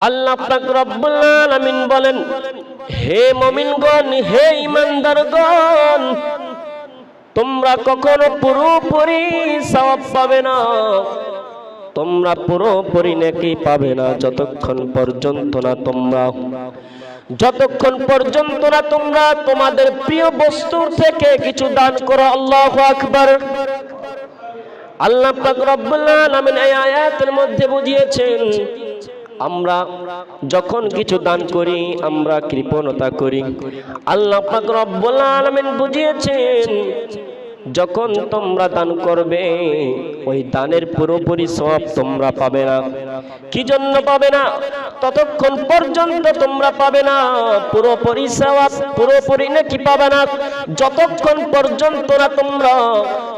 আল্লাহ পাক রব্বুল আলামিন বলেন, হে মুমিনগণ, হে ঈমানদারগণ, তোমরা কখনো পুরোপুরি সওয়াব পাবে না, তোমরা পুরোপুরি নেকি পাবে না যতক্ষণ পর্যন্ত না তোমরা তোমাদের প্রিয় বস্তুর থেকে কিছু দান করো। আল্লাহু আকবার। আল্লাহ পাক রব্বুল আলামিন এই আয়াতের মধ্যে বুঝিয়েছেন, আমরা যখন কিছু দান করি আমরা কৃপণতা করি। আল্লাহ পাক রব্বুল আলামিন বুঝিয়েছেন, যখন তোমরা দান করবে ওই দানের পুরোপুরি সওয়াব তোমরা পাবে না। কি জন্য পাবে না? ততক্ষণ পর্যন্ত তোমরা পাবে না পুরোপুরি সওয়াব, পুরোপুরি নেকি পাবে না যতক্ষণ পর্যন্ত না তোমরা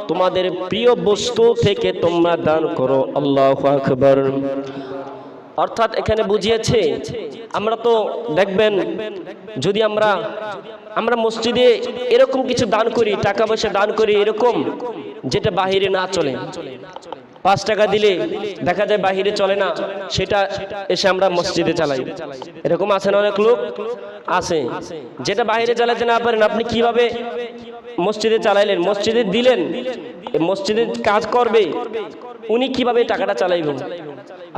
তোমাদের প্রিয় বস্তু থেকে তোমরা দান করো। আল্লাহু আকবার। অর্থাৎ এখানে বুঝিয়েছে, আমরা তো দেখবেন যদি আমরা মসজিদে এরকম কিছু দান করি, টাকা পয়সা দান করি এরকম যেটা বাহিরে না চলে। 5 টাকা দিলে দেখা যায় বাহিরে চলে না, সেটা এসে আমরা মসজিদে চালাই। এরকম আছে না? অনেক লোক আছে যেটা বাহিরে চালাতে না পারেন, আপনি কিভাবে মসজিদে চালাইলেন, মসজিদে দিলেন, মসজিদে কাজ করবে, উনি কিভাবে টাকাটা চালাইবেন?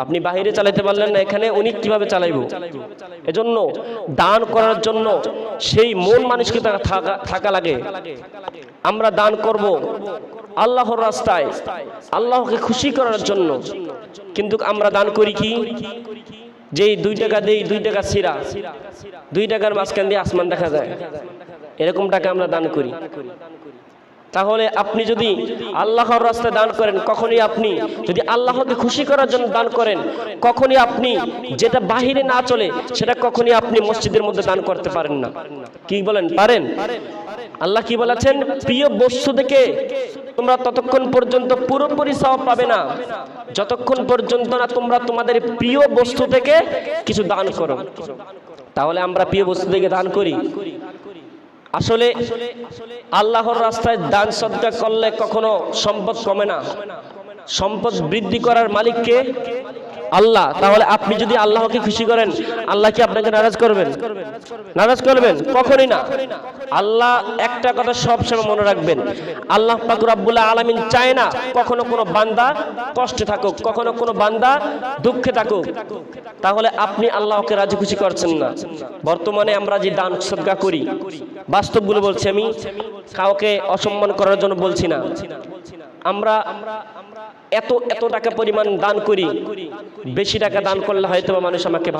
আপনি বাহিরে চালাইতে পারলেন না, এখানে উনি কিভাবে চালাইব? এজন্য দান করার জন্য সেই মন মানসিকতা থাকা লাগে। আমরা দান করব আল্লাহর রাস্তায়, আল্লাহকে খুশি করার জন্য। কিন্তু আমরা দান করি কি? যেই 2 টাকা দেই, 2 টাকা ছিঁড়া, 2 টাকার মাঝখান দিয়ে আসমান দেখা যায়, এরকম টাকা আমরা দান করি। তাহলে আপনি যদি আল্লাহর রাস্তায় দান করেন, কখনই আপনি যদি আল্লাহকে খুশি করার জন্য দান করেন, কখনই আপনি যেটা বাহিরে না চলে সেটা কখনই আপনি মসজিদের মধ্যে দান করতে পারেন না। কি বলেন, পারেন? আল্লাহ কি বলেছেন? প্রিয় বস্তু থেকে তোমরা ততক্ষণ পর্যন্ত পুরোপুরি সওয়াব পাবে না যতক্ষণ পর্যন্ত না তোমরা তোমাদের প্রিয় বস্তু থেকে কিছু দান করো। তাহলে আমরা প্রিয় বস্তু থেকে দান করি। আসলে আল্লাহর রাস্তায় দান সদকা করলে কখনো সম্পদ কমে না, সম্পদ বৃদ্ধি করার মালিক কে? আল্লাহ। তাহলে আপনি যদি আল্লাহকে খুশি করেন, আল্লাহ কি আপনাকে নারাজ করবেন? নারাজ করবেন? কখনোই না। আল্লাহ একটা কথা সবসময় মনে রাখবেন, আল্লাহ পাক রব্বুল আলামিন চায় না কখনো কোনো বান্দা কষ্টে থাকুক, কখনো কোনো বান্দা দুঃখে থাকুক। তাহলে আপনি আল্লাহকে রাজি খুশি করছেন না। বর্তমানে আমরা যে দান সদকা করি, বাস্তবগুলো বলছি, আমি কাউকে অসম্মান করার জন্য বলছি না। আমরা এত টাকা পরিমাণ দান করি, বেশি টাকা দান করলে হয়তো মানুষ আমাকে ভালো